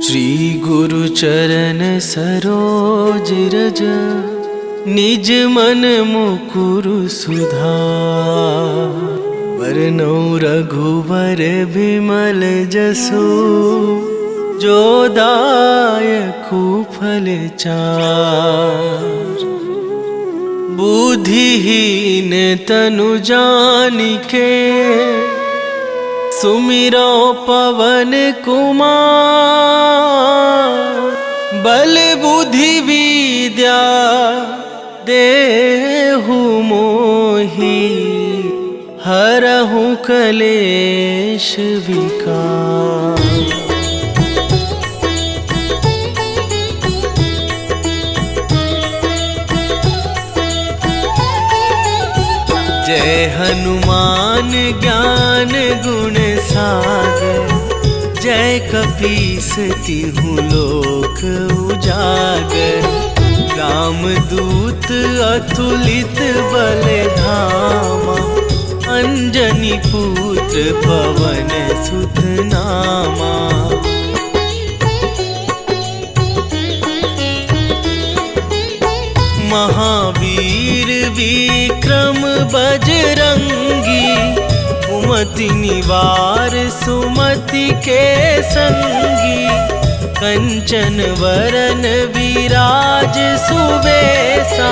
श्री गुरु चरण सरोज रज, निज मन मुकुरु सुधार। वरनौ रघुवर बिमल जसु, जो दायकु फल चार। बुद्धिहीन तनु जानिके, सुमिरो पवन कुमार। बल बुद्धि विद्या देहु मोहि, हरहु कलेश विकार। जय हनुमान ज्ञान गुण सागर, जय कपीस तिहुँ लोक उजागर। रामदूत अतुलित बल धामा, अंजनी पुत्र पवन सुत नामा। महावीर विक्रम बजरंगी, कुमति निवार सुमति के संगी। कंचन वरन विराज सुबेसा,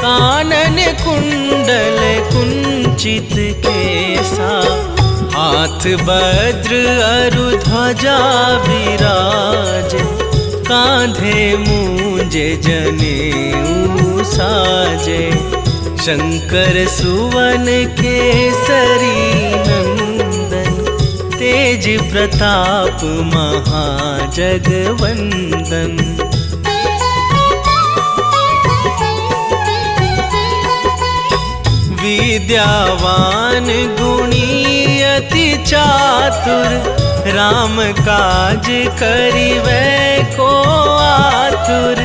कानन कुंडल कुंचित केसा। हाथ वज्र अरु ध्वजा विराज, कांधे मूंज जनेऊ साजे। शंकर सुवन केसरी नंदन, तेज प्रताप महाजगवंदन। विद्यावान गुणी अति चातुर, राम काज करिवै को आतुर।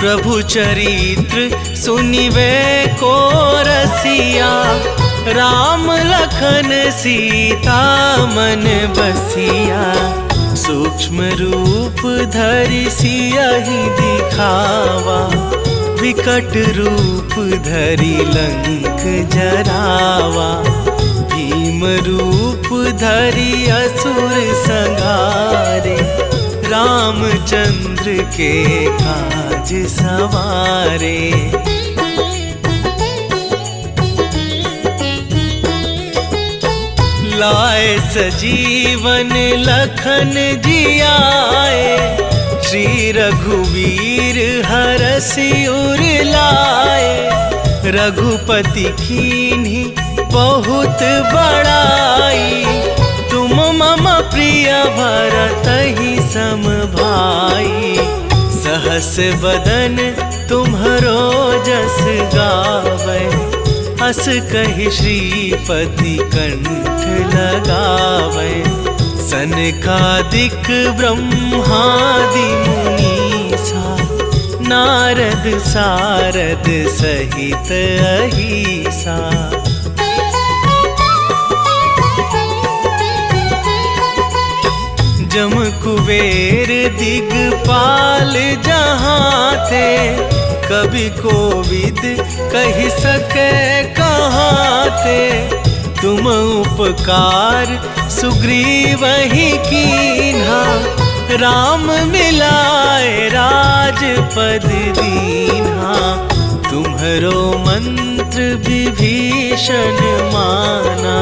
प्रभु चरित्र सुनिवै को रसिया, राम लखन सीता मन बसिया। सूक्ष्म रूप धरि सियहि दिखावा, विकट रूप धरि लंक जरावा। भीम रूप धरि असुर संहारे, रामचंद्र के काज सवारे। लाए सजीवन लखन जियाए, श्री रघुवीर हरषि उर लाए। रघुपति कीन्ही बहुत बड़ाई, तुम मम प्रिय भरतहि सम भाई। सहस बदन तुम्हरो जस गावै, हस कहि श्रीपति कंठ लगावै। सनकादिक ब्रह्मादि मुनीसा, नारद सारद सहित अहिसा। जम कुबेर दिगपाल जहाँ थे, कवि कोविद कहि सके कहाँ थे। तुम उपकार सुग्रीवहि कीन्हा, राम मिलाए राजपद दीन्हा। तुम्हरो मंत्र विभीषण माना,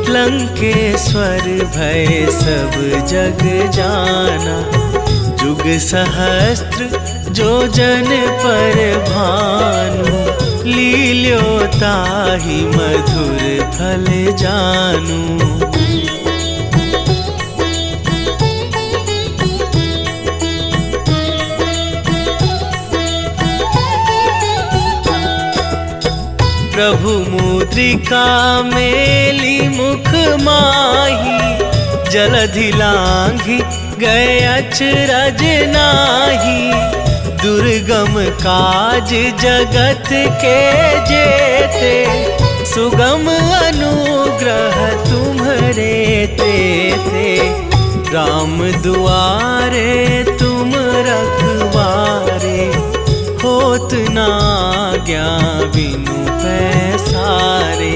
लंकेश्वर भय सब जग जाना। जुग सहस्त्र जो जन पर भानु, लील्यो ताहि मधुर फल जानू। प्रभु मुद्रिका मेली मुख माही, जलधि लांघि गए अचरज नाही। दुर्गम काज जगत के जेते, सुगम अनुग्रह तुम्हरे तेते। राम दुआरे तुम रखवारे, होत ना आज्ञा बिनु पैसारे।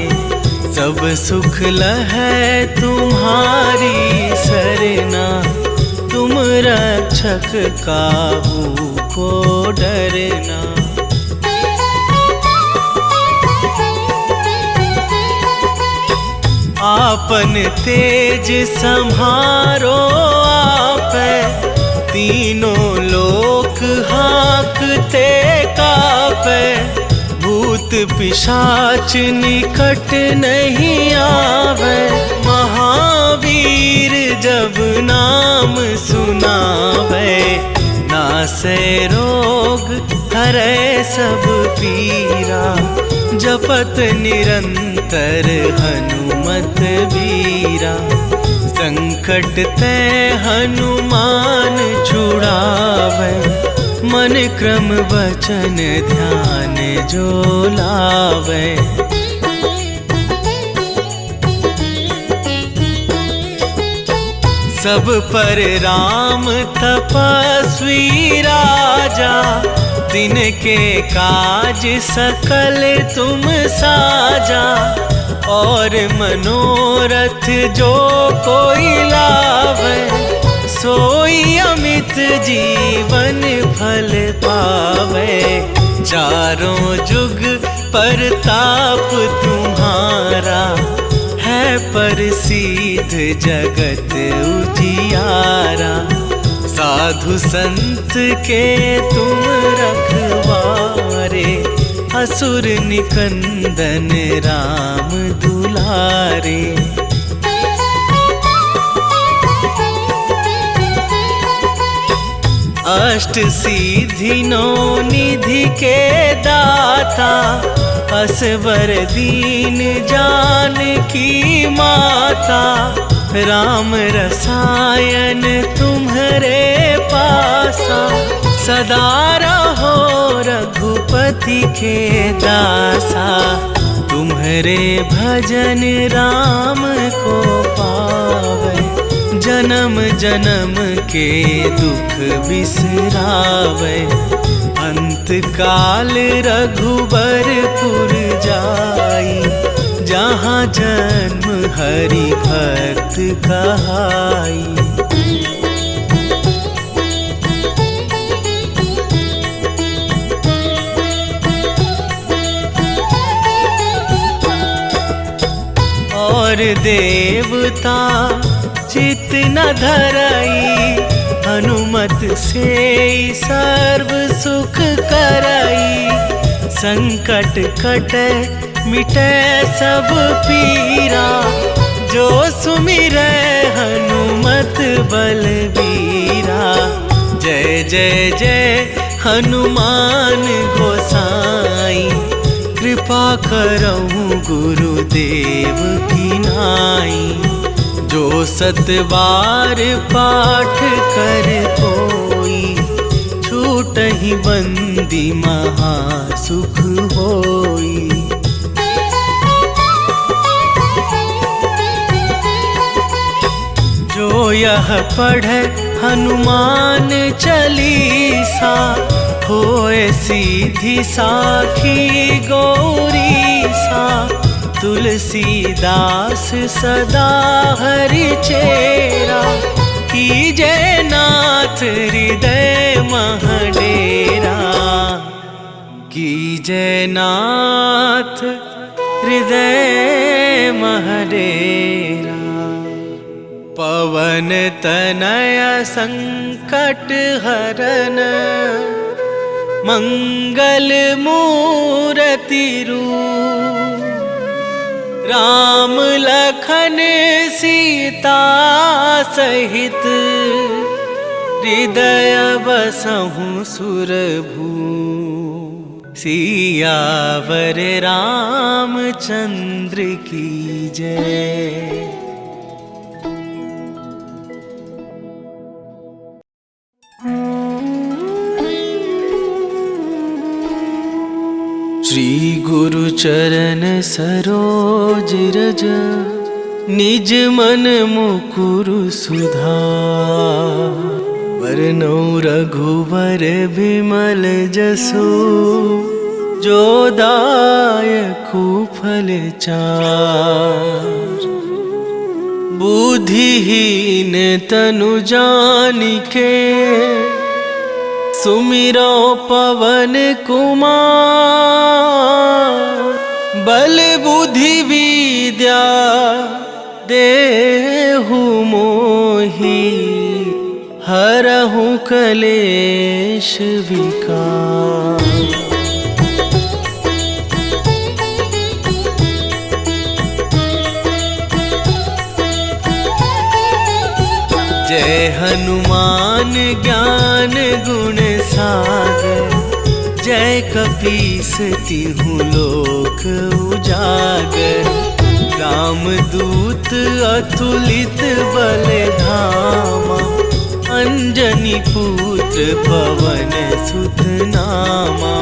सब सुख लहै तुम्हारी सरना, तुम रक्षक काहू को डरना। आपन तेज सम्हारो आपै, तीनों लोक हाँकते कापै। भूत पिशाच निकट नहीं आवे, महावीर जब नाम सुनावे। नासै रोग हरै सब पीरा, जपत निरंतर हनुमत बीरा। संकट ते हनुमान छुड़ावे, मन क्रम वचन ध्यान जो लावे। सब पर राम तपस्वी राजा, तिनके काज सकल तुम साजा। और मनोरथ जो कोई लावे, सोई अमित जीवन फल पावे। चारों जुग परताप तुम्हारा, है प्रसिद्ध जगत उजियारा। साधु संत के तुम रखवारे, असुर निकंदन राम दुलारे। अष्ट सिद्धि नौ निधि के दाता, असवर दीन जानकी माता। राम रसायन तुम्हारे पासा, सदा रहो रघुपति के दासा। तुम्हारे भजन राम को पावे, जन्म जन्म के दुख बिसरावे। अंत काल रघुबरपुर जाई, जहाँ जन्म हरि भक्त कहाई। और देवता चित न धरई, हनुमत से सर्व सुख करई। संकट कटे मिटे सब पीरा, जो सुमिरै हनुमत बलबीरा। जय जय जय हनुमान गोसाई, कृपा करहु गुरुदेव की नाई। जो सतबार पाठ कर कोई, छूटहि बंदी महासुख होई। जो यह पढ़े हनुमान चालीसा, होए सीधी साखी गौरीसा। तुलसीदास सदा हरि चेरा, कीजय नाथ हृदय महडेरा। कीजय नाथ हृदय महडेरा। पवन तनय संकट हरन, मंगल मूर्ति रूप। राम लखन सीता सहित, हृदय बसहु सुरभू। सियावर रामचंद्र की जय। श्री गुरु चरण सरोज रज, निज मन मुकुरु सुधार। वरनौ रघुवर बिमल जसु, जो दायकु फल चार। बुद्धिहीन तनु जानिके, सुमिरो पवन कुमार। बल बुद्धि विद्या देहु मोहि, हरहु कलेश विकार। जय हनुमान ज्ञान गुण सागर। जय कपीस तिहुँ लोक उजागर। रामदूत अतुलित बल धामा, अंजनी पुत्र पवन सुत नामा।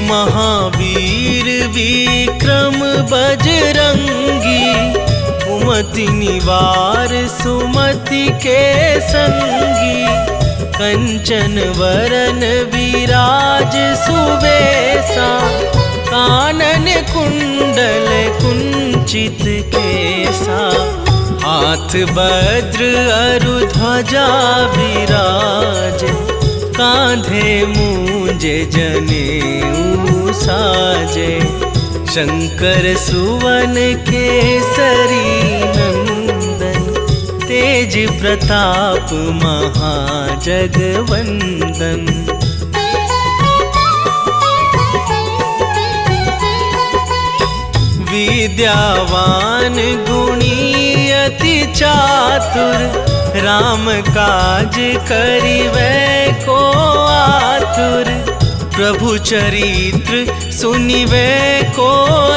महावीर विक्रम बजरंगी, कुमति निवार सुमति के संगी। कंचन वरन विराज सुबेसा, कानन कुंडल कुंचित केसा। हाथ वज्र अरु ध्वजा विराज, कांधे मूंज जनेऊ साजे। शंकर सुवन केसरी नंदन, तेज प्रताप महाजगवंदन। विद्यावान गुणी अति चातुर, राम काज करिबै को आतुर। प्रभु चरित्र सुनिबै को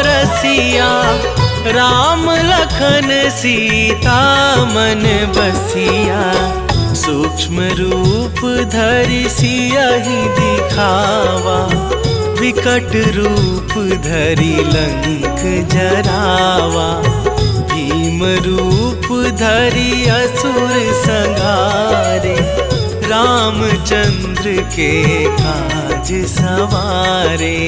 रसिया, राम लखन सीता मन बसिया। सूक्ष्म रूप धरि सियहि दिखावा, विकट रूप धरि लंक जरावा। भीम रूप धरि असुर संहारे, रामचंद्र के काज सवारे।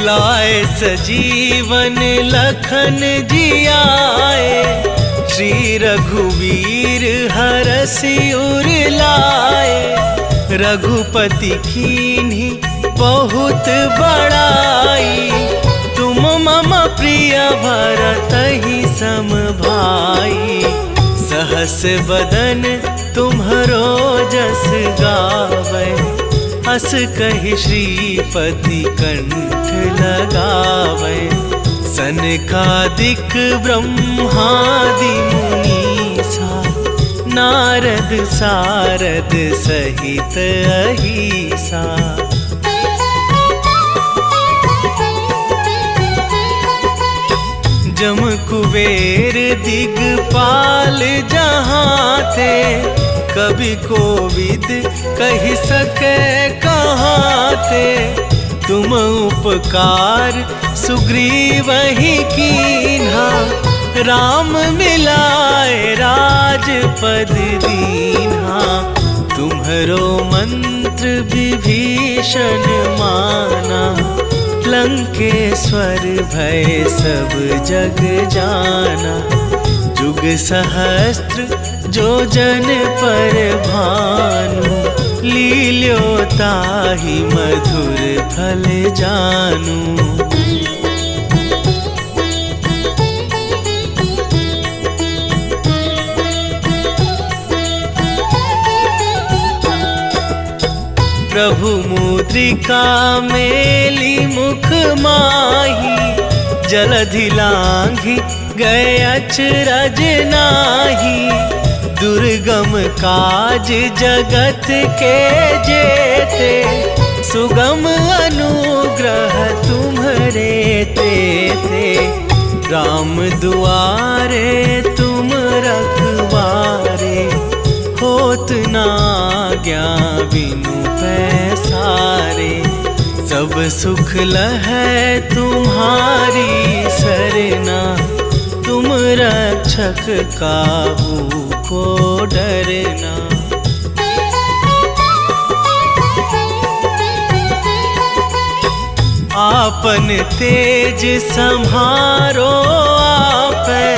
लाए सजीवन लखन जियाए, श्री रघुवीर हरषि उर लाए। रघुपति कीन्ही बहुत बड़ाई, तुम मम प्रिय भरतहि सम भाई। सहस बदन तुम्हरो जस गावै, हस कहि श्रीपति कंठ लगावै। सनकादिक ब्रह्मादि मुनीसा, नारद सारद सहित अहिसा। जम कुबेर दिगपाल जहाँ थे, कवि कोविद कहि सके कहाँ थे। तुम उपकार सुग्रीवहि कीन्हा, राम मिलाए राजपद दीन्हा। तुम्हरो मंत्र विभीषण माना, लंकेश्वर भय सब जग जाना। जुग सहस्त्र जो जन पर भानु, लील्यो ताहि मधुर फल जानू। प्रभु मुद्रिका मेली मुख माही, जलधि लांघि गए अचरज नाही। दुर्गम काज जगत के जेते, सुगम अनुग्रह तुम्हरे तेते। राम दुआरे तुम रखवारे, हो होत ना आज्ञा बिनु पैसारे। सब सुख लहै तुम्हारी सरना, तुम रक्षक काहू को डरना। आपन तेज सम्हारो आपै,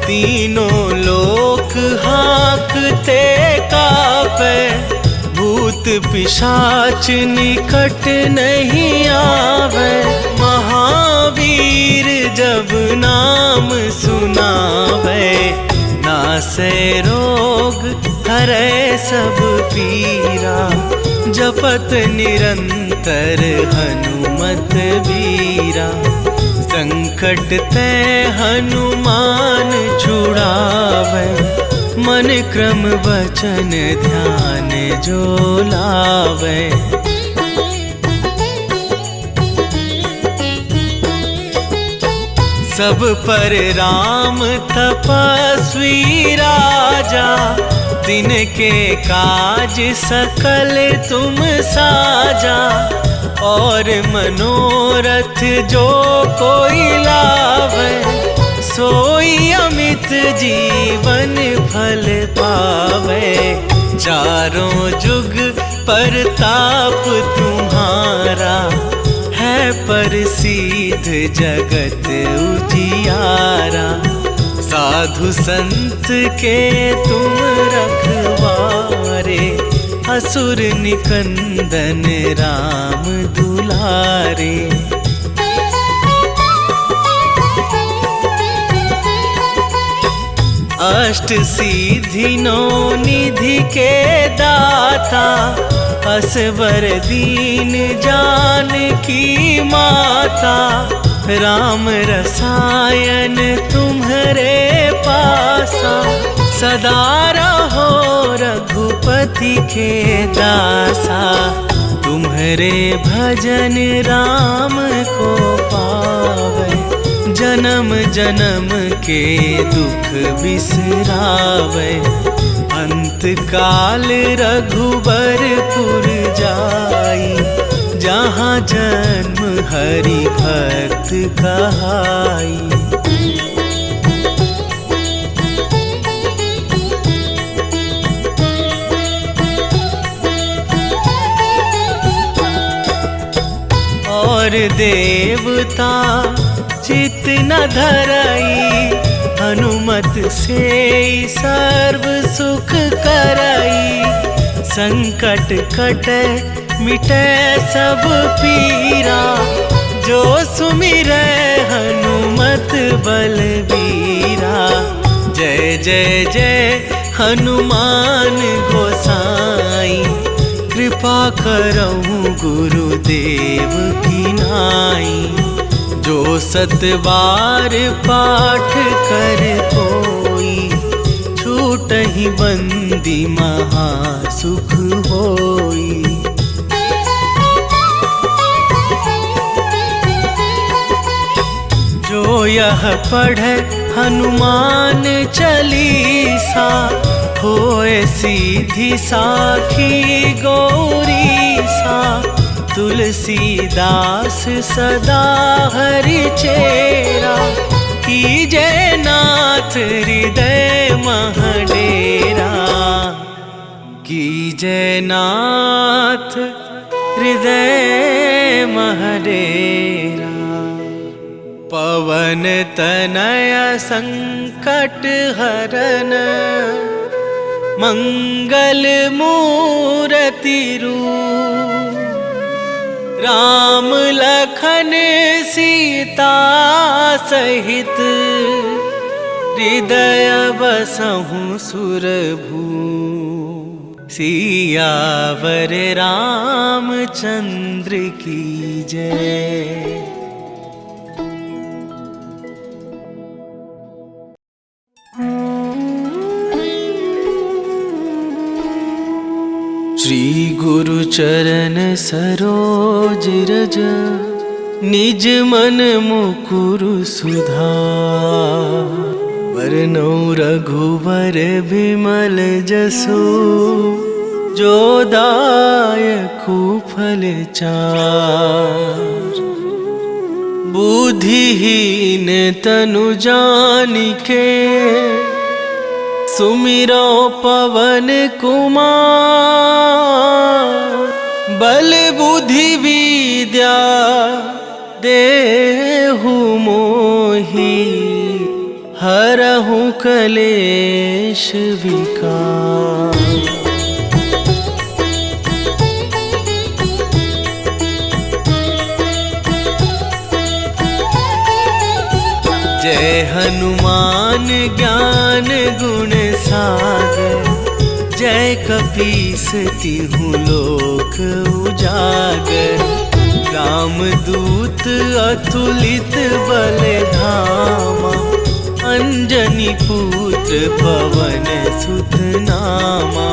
तीनों लोक हाँकते कापै। भूत पिशाच निकट नहीं आवे, महावीर जब नाम सुनावे। नासै रोग हरै सब पीरा, जपत निरंतर हनुमत बीरा। संकट ते हनुमान छुड़ावे, मन क्रम वचन ध्यान जो लावे। सब पर राम तपस्वी राजा, तिनके काज सकल तुम साजा। और मनोरथ जो कोई लावे, सोई अमित जीवन फल पावे। चारों जुग परताप तुम्हारा, है प्रसिद्ध जगत उजियारा। साधु संत के तुम रखवारे, असुर निकंदन राम दुलारे। अष्ट सिद्धि नौ निधि के दाता, असवर दीन जानकी माता। राम रसायन तुम्हारे पासा, सदा रहो रघुपति के दासा। तुम्हारे भजन राम को पावे, जन्म जन्म के दुख बिसरावे। अंत काल रघुबरपुर जाई, जहाँ जन्म हरि भक्त कहाई। और देवता चित न धरई, हनुमत से सर्व सुख करई। संकट कटे मिटे सब पीरा, जो सुमिरै हनुमत बलबीरा। जय जय जय हनुमान गोसाई, कृपा करहु गुरुदेव की नाई। जो सत बार पाठ कर कोई, छूटहि बंदी महा सुख होई। जो यह पढ़े हनुमान चालीसा, होए सीधी साखी गौरीसा। तुलसीदास सदा हरि चेरा, कीजे नाथ हृदय मह डेरा। कीजे नाथ हृदय मह डेरा। पवन तनय संकट हरन, मंगल मूर्ति रूप। राम लखन सीता सहित, हृदय बसहु सुरभू। सियावर रामचंद्र की जय। श्री गुरु चरण सरोज रज, निज मन मुकुरु सुधार। बरनौ रघुवर बिमल जसु, जो दायकु फल चार। बुद्धिहीन तनु जानिके, सुमिरो पवन कुमार। बल बुद्धि विद्या देहु मोहि, हरहु कलेश विकार। जय हनुमान ज्ञान गुण सागर, जय कपीस तिहु लोक उजागर। रामदूत अतुलित बल धामा, अंजनी पुत्र पवन सुत नामा।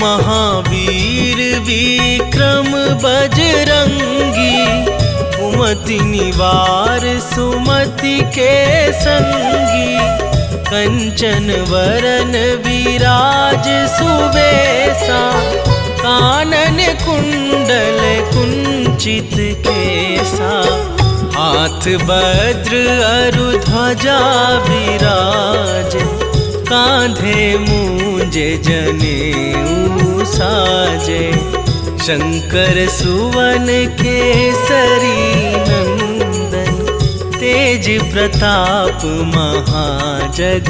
महावीर विक्रम बजरंगी, कुमति निवार सुमति के संगी। कंचन वरन विराज सुवेशा, कानन कुंडल कुंचित केसा। हाथ वज्र अरु ध्वजा विराज, कांधे मूंजे जनेऊ साजे। शंकर सुवन केसरी नंदन, तेज प्रताप महाजगवंदन।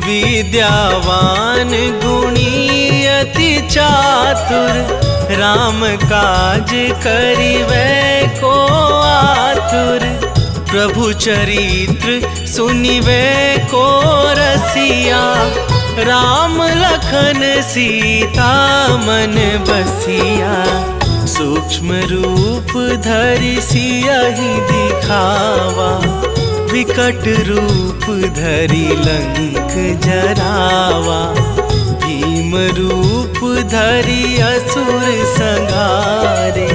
विद्यावान गुणी अति चातुर, राम काज करिवै को आतुर। प्रभु चरित्र सुनिवै को रसिया, राम लखन सीता मन बसिया। सूक्ष्म रूप धरि सियहि दिखावा, विकट रूप धरि लंक जरावा। भीम रूप धरि असुर संहारे,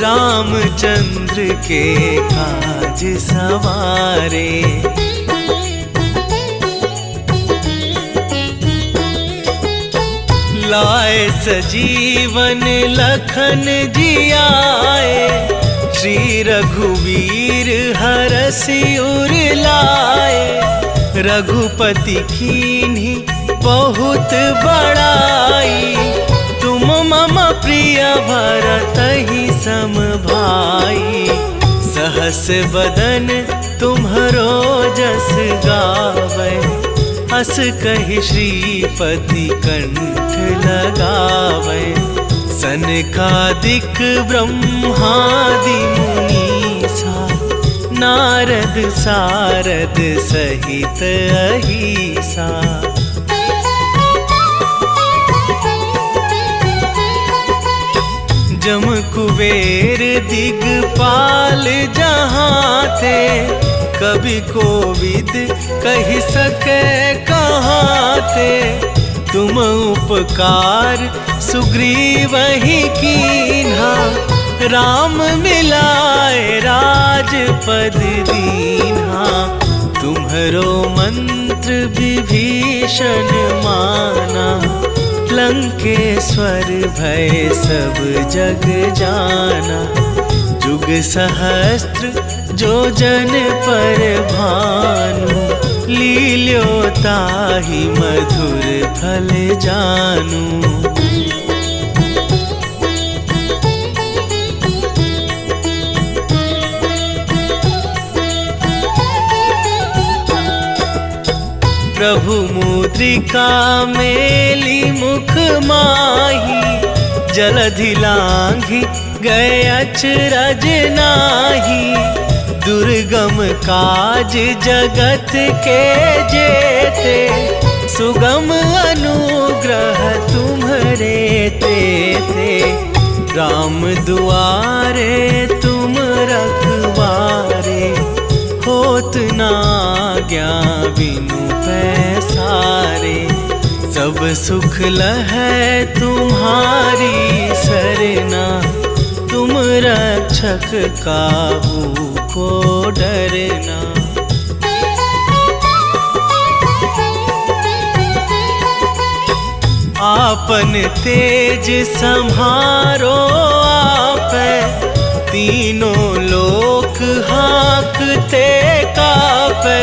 रामचंद्र के काज सवारे। लाए सजीवन लखन जियाए, श्री रघुवीर हरषि उर लाए। रघुपति कीन्ही बहुत बड़ाई, तुम मम प्रिय भरतहि सम भाई। सहस बदन तुम्हरो जस गावै, हस कहि श्रीपति कंठ लगावै। सनकादिक ब्रह्मादि मुनीसा, नारद सारद सहित अहिसा। जम कुबेर दिगपाल जहाँ थे, कभी कोविद कहि सके कहाँ थे। तुम उपकार सुग्रीवहि कीन्हा, राम मिलाए राजपद दीन्हा। तुम्हरो मंत्र विभीषण माना, लंकेश्वर भय सब जग जाना। जुग सहस्त्र जो जन पर भानु, लील्यो ताहि मधुर फल जानू। प्रभु मुद्रिका मेली मुख माही, जलधि लांघि गए अचरज नाही। दुर्गम काज जगत के जेते, सुगम अनुग्रह तुम्हरे तेते। राम दुआरे तुम रखवारे, होत ना आज्ञा बिनु पैसारे। सब सुख लहै तुम्हारी सरना, तुम रक्षक काहू को डरना। आपन तेज सम्हारो आपै, तीनों लोक हाँकते कापै।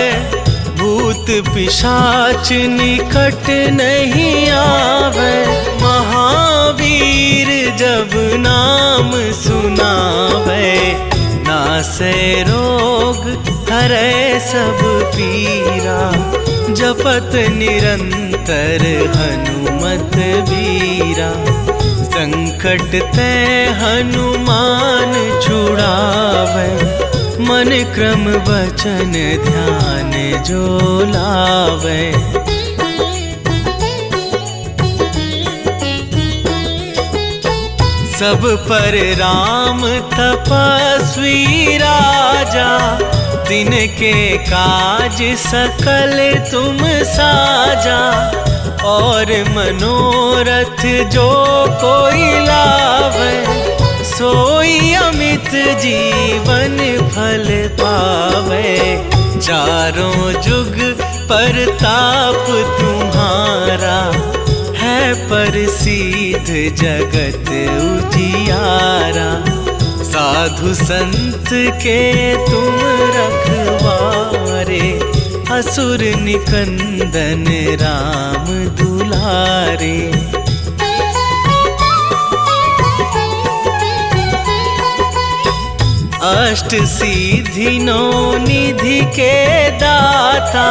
भूत पिशाच निकट नहीं आवे, महावीर जब नाम सुनावे। नासै रोग हरै सब पीरा, जपत निरंतर हनुमत बीरा। संकट ते हनुमान छुड़ावे, मन क्रम वचन ध्यान जो लावे। सब पर राम तपस्वी राजा, तिनके काज सकल तुम साजा। और मनोरथ जो कोई लावे, सोई अमित जीवन फल पावे। चारों जुग परताप तुम्हारा, है प्रसिद्ध जगत उजियारा। साधु संत के तुम रखवारे, असुर निकंदन राम दुलारे। अष्ट सिद्धि नौ निधि के दाता,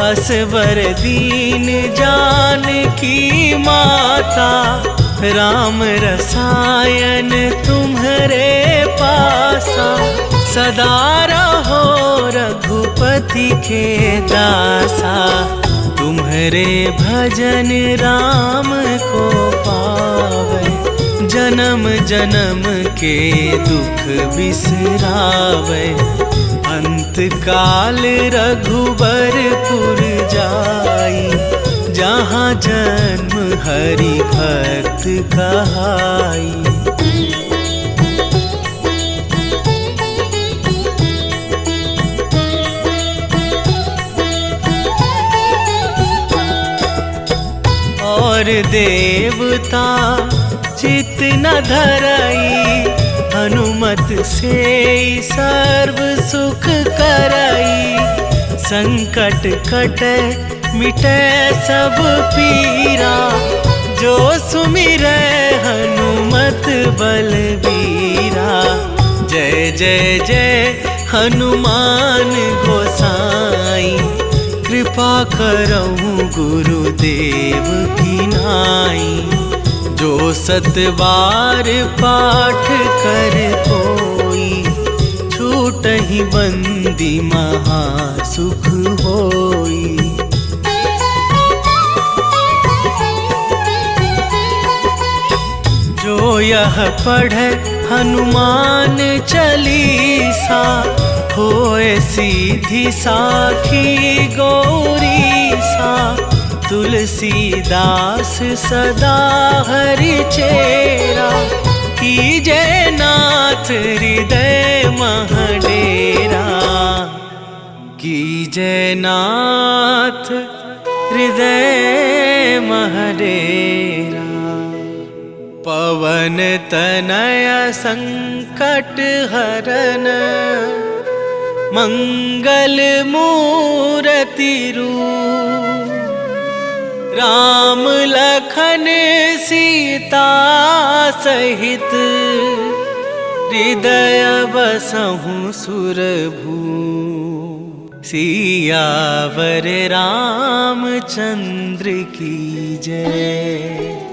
असवर दीन जानकी माता। राम रसायन तुम्हारे पासा, सदा रहो रघुपति के दासा। तुम्हारे भजन राम को पावे, जन्म जन्म के दुख बिसरावे। अंत काल रघुबरपुर जाई, जहाँ जन्म हरि भक्त कहाई। और देवता चित न धरई, हनुमत से सर्व सुख करई। संकट कटे मिटे सब पीरा, जो सुमिरै हनुमत बलबीरा। जय जय जय हनुमान गोसाई, कृपा करहु गुरुदेव की नाई। जो सतबार पाठ कर कोई, छूटहि बंदी महासुख होई। जो यह पढ़े हनुमान चालीसा, होए सीधी साखी गौरी सा। तुलसीदास सदा हरि चेरा, कीजे नाथ हृदय मह डेरा। कीजे नाथ हृदय मह डेरा। पवन तनय संकट हरन, मंगल मूर्ति रूप। राम लखन सीता सहित, हृदय बसहु सुरभू। सियावर रामचंद्र की जय।